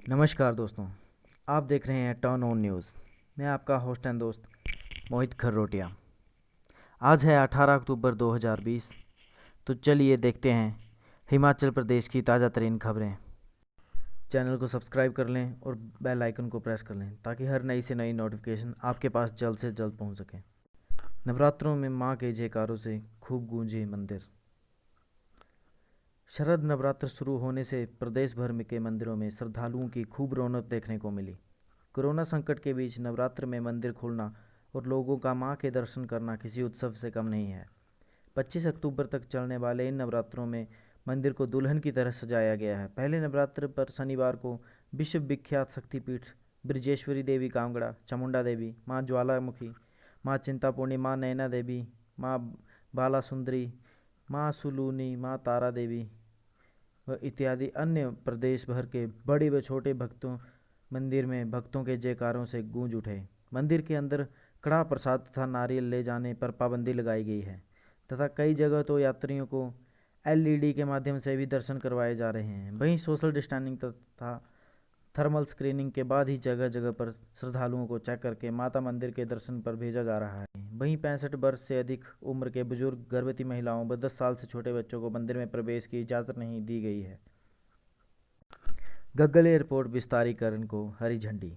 नमस्कार दोस्तों, आप देख रहे हैं टर्न ऑन न्यूज़। मैं आपका होस्ट एंड दोस्त मोहित खररोटिया। आज है 18 अक्टूबर 2020। तो चलिए देखते हैं हिमाचल प्रदेश की ताज़ा तरीन खबरें। चैनल को सब्सक्राइब कर लें और बेल आइकन को प्रेस कर लें ताकि हर नई से नई नोटिफिकेशन आपके पास जल्द से जल्द पहुंच सके। नवरात्रों में मां के जयकारों से खूब गूंजे मंदिर। शरद नवरात्र शुरू होने से प्रदेश भर के मंदिरों में श्रद्धालुओं की खूब रौनक देखने को मिली। कोरोना संकट के बीच नवरात्र में मंदिर खोलना और लोगों का मां के दर्शन करना किसी उत्सव से कम नहीं है। 25 अक्टूबर तक चलने वाले इन नवरात्रों में मंदिर को दुल्हन की तरह सजाया गया है। पहले नवरात्र पर शनिवार को विश्व विख्यात शक्तिपीठ ब्रजेश्वरी देवी कांगड़ा, चामुंडा देवी, माँ ज्वालामुखी, माँ चिंतापूर्णी, माँ नैना देवी, माँ बाला सुंदरी, माँ सुलूनी, माँ तारा देवी व इत्यादि अन्य प्रदेश भर के बड़े व छोटे भक्तों मंदिर में भक्तों के जयकारों से गूंज उठे। मंदिर के अंदर कड़ा प्रसाद तथा नारियल ले जाने पर पाबंदी लगाई गई है तथा कई जगह तो यात्रियों को एलईडी के माध्यम से भी दर्शन करवाए जा रहे हैं। वहीं सोशल डिस्टेंसिंग तथा थर्मल स्क्रीनिंग के बाद ही जगह जगह पर श्रद्धालुओं को चेक करके माता मंदिर के दर्शन पर भेजा जा रहा है। वहीं 65 वर्ष से अधिक उम्र के बुजुर्ग, गर्भवती महिलाओं व 10 साल से छोटे बच्चों को मंदिर में प्रवेश की इजाज़त नहीं दी गई है। गग्गल एयरपोर्ट विस्तारीकरण को हरी झंडी।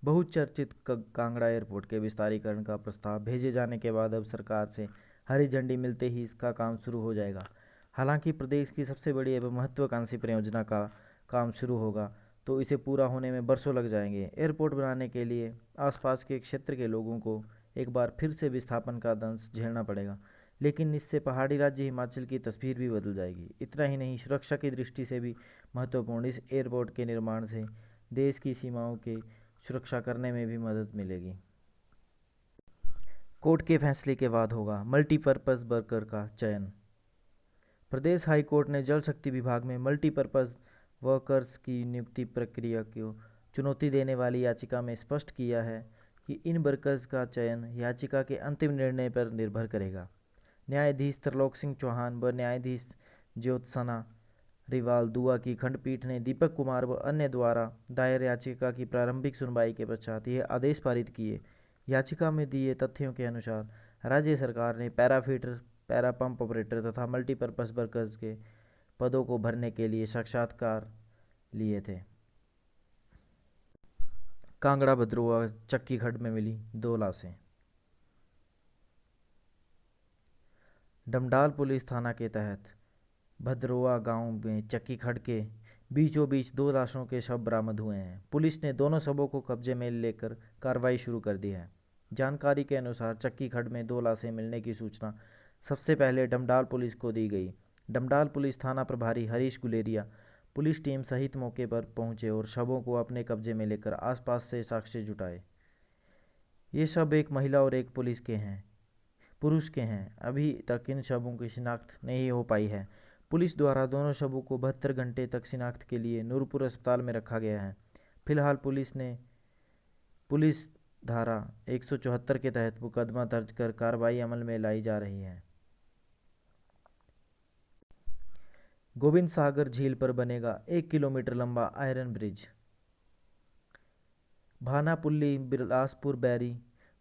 बहुचर्चित कांगड़ा एयरपोर्ट के विस्तारीकरण का प्रस्ताव भेजे जाने के बाद अब सरकार से हरी झंडी मिलते ही इसका काम शुरू हो जाएगा। हालांकि प्रदेश की सबसे बड़ी एवं महत्वाकांक्षी परियोजना का काम शुरू होगा तो इसे पूरा होने में बरसों लग जाएंगे। एयरपोर्ट बनाने के लिए आसपास के क्षेत्र के लोगों को एक बार फिर से विस्थापन का दंश झेलना पड़ेगा, लेकिन इससे पहाड़ी राज्य हिमाचल की तस्वीर भी बदल जाएगी। इतना ही नहीं, सुरक्षा की दृष्टि से भी महत्वपूर्ण इस एयरपोर्ट के निर्माण से देश की सीमाओं के सुरक्षा करने में भी मदद मिलेगी। कोर्ट के फैसले के बाद होगा मल्टीपर्पज़ वर्कर का चयन। प्रदेश हाई कोर्ट ने जल शक्ति विभाग में मल्टीपर्पज़ वर्कर्स की नियुक्ति प्रक्रिया को चुनौती देने वाली याचिका में स्पष्ट किया है कि इन वर्कर्स का चयन याचिका के अंतिम निर्णय पर निर्भर करेगा। न्यायाधीश त्रिलोक सिंह चौहान व न्यायाधीश ज्योत्सना रिवाल दुआ की खंडपीठ ने दीपक कुमार व अन्य द्वारा दायर याचिका की प्रारंभिक सुनवाई के पश्चात यह आदेश पारित किए। याचिका में दिए तथ्यों के अनुसार राज्य सरकार ने para fitter, para pump operator तथा मल्टीपर्पज़ वर्कर्स के पदों को भरने के लिए साक्षात्कार लिए थे। कांगड़ा भद्रोआ चक्की खड्ड में मिली 2 लाशें। डमडाल पुलिस थाना के तहत भद्रोआ गांव में चक्की खड्ड के बीचों बीच 2 लाशों के शव बरामद हुए हैं। पुलिस ने दोनों शवों को कब्जे में लेकर कार्रवाई शुरू कर दी है। जानकारी के अनुसार चक्की खड्ड में 2 लाशें मिलने की सूचना सबसे पहले डमडाल पुलिस को दी गई। डमडाल पुलिस थाना प्रभारी हरीश गुलेरिया पुलिस टीम सहित मौके पर पहुंचे और शवों को अपने कब्जे में लेकर आसपास से साक्ष्य जुटाए। ये शव एक महिला और एक पुरुष के हैं। अभी तक इन शवों की शिनाख्त नहीं हो पाई है। पुलिस द्वारा दोनों शवों को 72 घंटे तक शिनाख्त के लिए नूरपुर अस्पताल में रखा गया है। फिलहाल पुलिस धारा 174 के तहत मुकदमा दर्ज कर कार्रवाई अमल में लाई जा रही है। गोविंद सागर झील पर बनेगा 1 किलोमीटर लंबा आयरन ब्रिज। भानापुल्ली बिलासपुर बैरी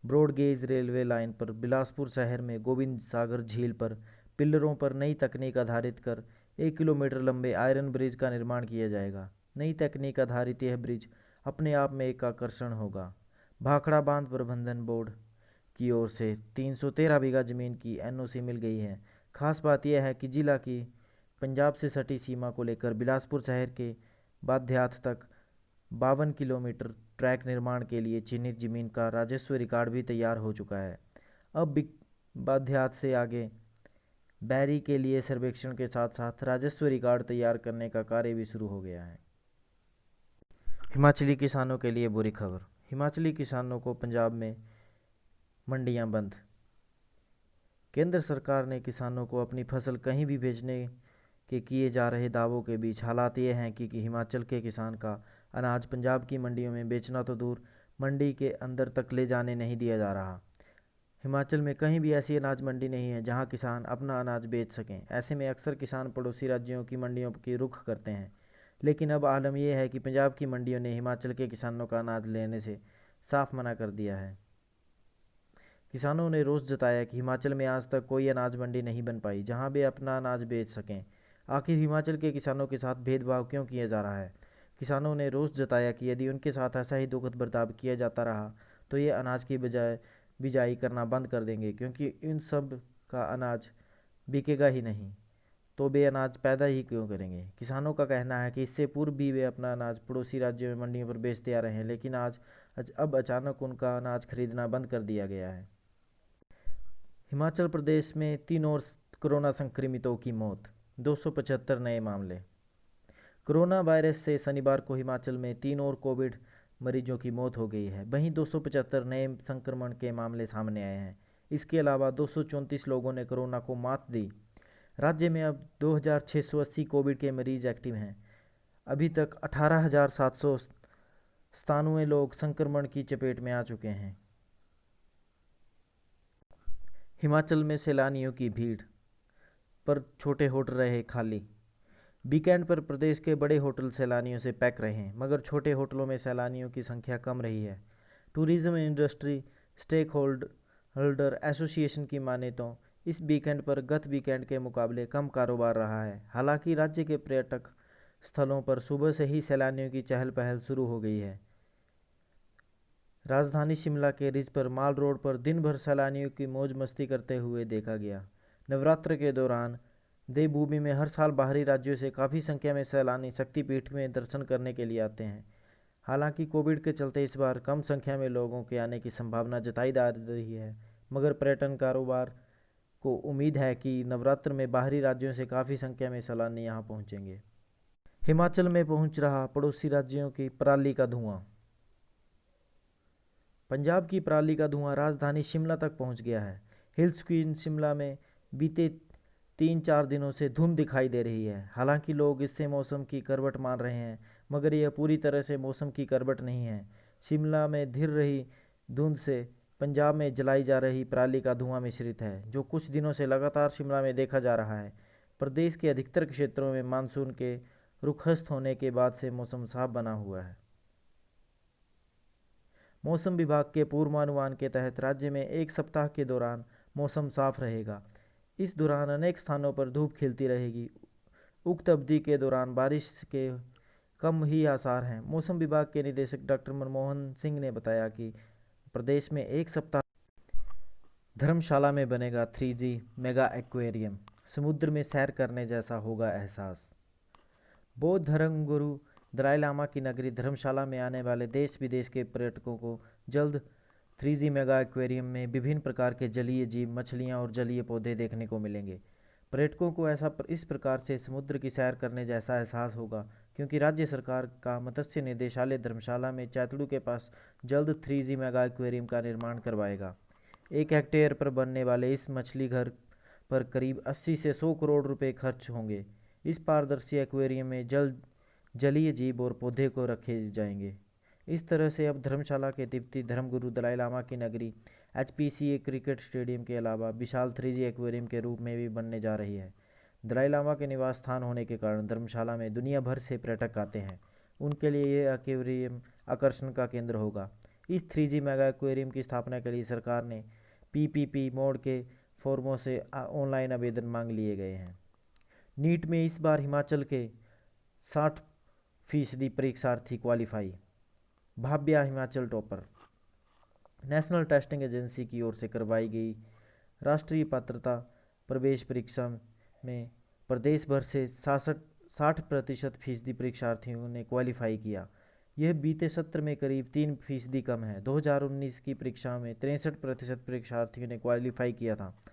ब्रॉडगेज रेलवे लाइन पर बिलासपुर शहर में गोविंद सागर झील पर पिल्लरों पर नई तकनीक आधारित कर 1 किलोमीटर लंबे आयरन ब्रिज का निर्माण किया जाएगा। नई तकनीक आधारित यह ब्रिज अपने आप में एक आकर्षण होगा। भाखड़ा बांध प्रबंधन बोर्ड की ओर से 313 बीघा जमीन की एनओसी मिल गई है। खास बात यह है कि जिला की पंजाब से सटी सीमा को लेकर बिलासपुर शहर के बाध्यात तक 52 किलोमीटर ट्रैक निर्माण के लिए चिन्हित जमीन का राजस्व रिकॉर्ड भी तैयार हो चुका है। अब बाध्यात से आगे बैरी के लिए सर्वेक्षण के साथ साथ राजस्व रिकॉर्ड तैयार करने का कार्य भी शुरू हो गया है। हिमाचली किसानों के लिए बुरी खबर। हिमाचली किसानों को पंजाब में मंडियां बंद। केंद्र सरकार ने किसानों को अपनी फसल कहीं भी भेजने के किए जा रहे दावों के बीच हालात ये हैं कि हिमाचल के किसान का अनाज पंजाब की मंडियों में बेचना तो दूर, मंडी के अंदर तक ले जाने नहीं दिया जा रहा। हिमाचल में कहीं भी ऐसी अनाज मंडी नहीं है जहां किसान अपना अनाज बेच सकें। ऐसे में अक्सर किसान पड़ोसी राज्यों की मंडियों की रुख करते हैं। लेकिन अब आलम यह है कि पंजाब की मंडियों ने हिमाचल के किसानों का अनाज लेने से साफ मना कर दिया है। किसानों ने रोष जताया कि हिमाचल में आज तक कोई अनाज मंडी नहीं बन पाई जहां वे अपना अनाज बेच सकें। आखिर हिमाचल के किसानों के साथ भेदभाव क्यों किया जा रहा है? किसानों ने रोष जताया कि यदि उनके साथ ऐसा ही दुखद बर्ताव किया जाता रहा तो ये अनाज की बजाय बिजाई करना बंद कर देंगे, क्योंकि इन सब का अनाज बिकेगा ही नहीं तो वे अनाज पैदा ही क्यों करेंगे। किसानों का कहना है कि इससे पूर्व भी वे अपना अनाज पड़ोसी राज्यों में मंडियों पर बेचते आ रहे हैं, लेकिन अब अचानक उनका अनाज खरीदना बंद कर दिया गया है। हिमाचल प्रदेश में 3 और कोरोना संक्रमितों की मौत, 275 नए मामले। कोरोना वायरस से शनिवार को हिमाचल में 3 और कोविड मरीजों की मौत हो गई है। वहीं 275 नए संक्रमण के मामले सामने आए हैं। इसके अलावा 234 लोगों ने कोरोना को मात दी। राज्य में अब 2680 कोविड के मरीज एक्टिव हैं। अभी तक 18,797 लोग संक्रमण की चपेट में आ चुके हैं। हिमाचल में सैलानियों की भीड़, पर छोटे होटल रहे खाली। वीकेंड पर प्रदेश के बड़े होटल सैलानियों से पैक रहे हैं, मगर छोटे होटलों में सैलानियों की संख्या कम रही है। Tourism industry stakeholder association की माने तो इस वीकेंड पर गत वीकेंड के मुकाबले कम कारोबार रहा है। हालांकि राज्य के पर्यटक स्थलों पर सुबह से ही सैलानियों की चहल पहल शुरू हो गई है। राजधानी शिमला के रिज पर माल रोड पर दिन भर सैलानियों की मौज मस्ती करते हुए देखा गया। नवरात्र के दौरान देवभूमि में हर साल बाहरी राज्यों से काफ़ी संख्या में सैलानी शक्तिपीठ में दर्शन करने के लिए आते हैं। हालांकि कोविड के चलते इस बार कम संख्या में लोगों के आने की संभावना जताई जा रही है, मगर पर्यटन कारोबार को उम्मीद है कि नवरात्र में बाहरी राज्यों से काफ़ी संख्या में सैलानी यहां पहुंचेंगे। हिमाचल में पहुंच रहा पड़ोसी राज्यों की पराली का धुआं। पंजाब की पराली का धुआं राजधानी शिमला तक पहुंच गया है। हिल्स क्वीन शिमला में बीते 3-4 दिनों से धुंध दिखाई दे रही है। हालांकि लोग इससे मौसम की करवट मान रहे हैं, मगर यह पूरी तरह से मौसम की करवट नहीं है। शिमला में घिर रही धुंध से पंजाब में जलाई जा रही पराली का धुआं मिश्रित है, जो कुछ दिनों से लगातार शिमला में देखा जा रहा है। प्रदेश के अधिकतर क्षेत्रों में मानसून के रुखस्त होने के बाद से मौसम साफ बना हुआ है। मौसम विभाग के पूर्वानुमान के तहत राज्य में एक सप्ताह के दौरान मौसम साफ रहेगा। इस दौरान अनेक स्थानों पर धूप खिलती रहेगी। उक्त अवधि के दौरान बारिश के कम ही आसार हैं। मौसम विभाग के निदेशक डॉक्टर मनमोहन सिंह ने बताया कि प्रदेश में एक सप्ताह धर्मशाला में बनेगा 3G मेगा एक्वेरियम। समुद्र में सैर करने जैसा होगा एहसास। बौद्ध धर्मगुरु दलाई लामा की नगरी धर्मशाला में आने वाले देश विदेश के पर्यटकों को जल्द 3G मेगा एक्वेरियम में विभिन्न प्रकार के जलीय जीव, मछलियां और जलीय पौधे देखने को मिलेंगे। पर्यटकों को इस प्रकार से समुद्र की सैर करने जैसा एहसास होगा, क्योंकि राज्य सरकार का मत्स्य निदेशालय धर्मशाला में चैतड़ू के पास जल्द 3G मेगा एक्वेरियम का निर्माण करवाएगा। 1 हेक्टेयर पर बनने वाले इस मछली घर पर करीब 80 से 100 करोड़ रुपए खर्च होंगे। इस पारदर्शी एक्वेरियम में जलीय जीव और पौधे को रखे जाएंगे। इस तरह से अब धर्मशाला के तिब्बती धर्मगुरु दलाई लामा की नगरी HPCA क्रिकेट स्टेडियम के अलावा विशाल 3G एक्वेरियम के रूप में भी बनने जा रही है। दलाई लामा के निवास स्थान होने के कारण धर्मशाला में दुनिया भर से पर्यटक आते हैं। उनके लिए यह एक्वेरियम आकर्षण का केंद्र होगा। इस 3G मेगा एक्वेरियम की स्थापना के लिए सरकार ने PPP मोड के फॉर्मों से ऑनलाइन आवेदन मांग लिए गए हैं। नीट में इस बार हिमाचल के 60% परीक्षार्थी qualify. Bhavya Himachal topper. National testing agency की ओर से करवाई गई राष्ट्रीय पात्रता प्रवेश परीक्षा में प्रदेश भर से 60% परीक्षार्थियों ने क्वालिफाई किया। यह बीते सत्र में करीब 3% कम है। 2019 की परीक्षा में 63% परीक्षार्थियों ने क्वालिफाई किया था।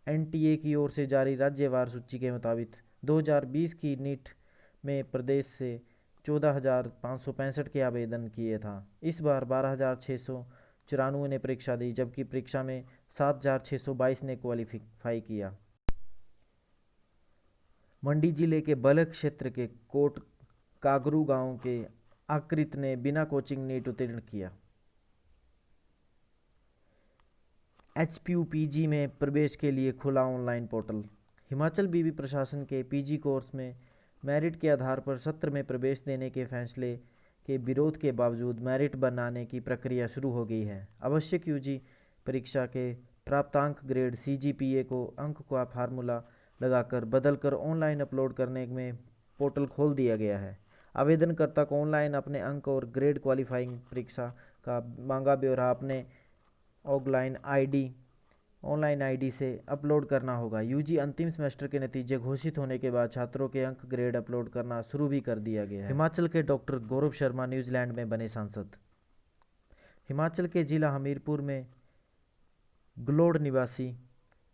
NTA की ओर से जारी राज्यवार सूची के मुताबिक 2020 की नीट में प्रदेश से 14,565 के आवेदन किए था। इस बार 12,694 ने परीक्षा दी, जबकि परीक्षा में 7,622 ने क्वालिफाई किया। मंडी जिले के बलग क्षेत्र के कोट कागरू गांव के आकृत ने बिना कोचिंग नीट उत्तीर्ण किया। HPUPG में प्रवेश के लिए खुला ऑनलाइन पोर्टल। हिमाचल विवि प्रशासन के PG कोर्स में मेरिट के आधार पर सत्र में प्रवेश देने के फैसले के विरोध के बावजूद मेरिट बनाने की प्रक्रिया शुरू हो गई है। आवश्यक यूजी परीक्षा के प्राप्तांक ग्रेड CGPA को अंक का फार्मूला लगाकर बदलकर ऑनलाइन अपलोड करने में पोर्टल खोल दिया गया है। आवेदनकर्ता को ऑनलाइन अपने अंक और ग्रेड क्वालिफाइंग परीक्षा का मांगा ब्यौरा अपने ऑनलाइन आईडी से अपलोड करना होगा। यूजी अंतिम सेमेस्टर के नतीजे घोषित होने के बाद छात्रों के अंक ग्रेड अपलोड करना शुरू भी कर दिया गया है। हिमाचल के डॉक्टर गौरव शर्मा न्यूजीलैंड में बने सांसद। हिमाचल के जिला हमीरपुर में गलोड़ निवासी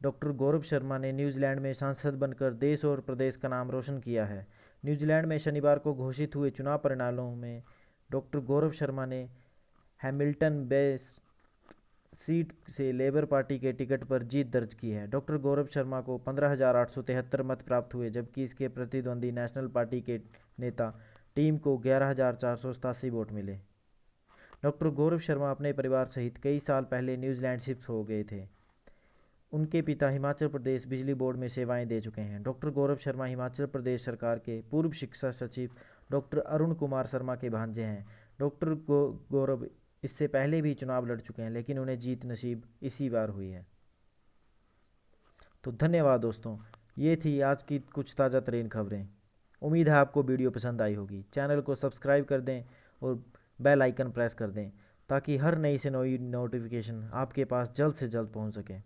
डॉक्टर गौरव शर्मा ने न्यूजीलैंड में सांसद बनकर देश और प्रदेश का नाम रोशन किया है। न्यूजीलैंड में शनिवार को घोषित हुए चुनाव परिणामों में डॉक्टर गौरव शर्मा ने हैमिल्टन बे सीट से लेबर पार्टी के टिकट पर जीत दर्ज की है। डॉक्टर गौरव शर्मा को 15,873 मत प्राप्त हुए, जबकि इसके प्रतिद्वंदी नेशनल पार्टी के नेता टीम को 11,487 वोट मिले। डॉक्टर गौरव शर्मा अपने परिवार सहित कई साल पहले न्यूजीलैंड शिफ्ट हो गए थे। उनके पिता हिमाचल प्रदेश बिजली बोर्ड में सेवाएं दे चुके हैं। डॉक्टर गौरव शर्मा हिमाचल प्रदेश सरकार के पूर्व शिक्षा सचिव डॉक्टर अरुण कुमार शर्मा के भांजे हैं। डॉक्टर गौरव इससे पहले भी चुनाव लड़ चुके हैं, लेकिन उन्हें जीत नसीब इसी बार हुई है। तो धन्यवाद दोस्तों, ये थी आज की कुछ ताज़ा तरीन खबरें। उम्मीद है आपको वीडियो पसंद आई होगी। चैनल को सब्सक्राइब कर दें और बेल आइकन प्रेस कर दें ताकि हर नई से नई नोटिफिकेशन आपके पास जल्द से जल्द पहुंच सके।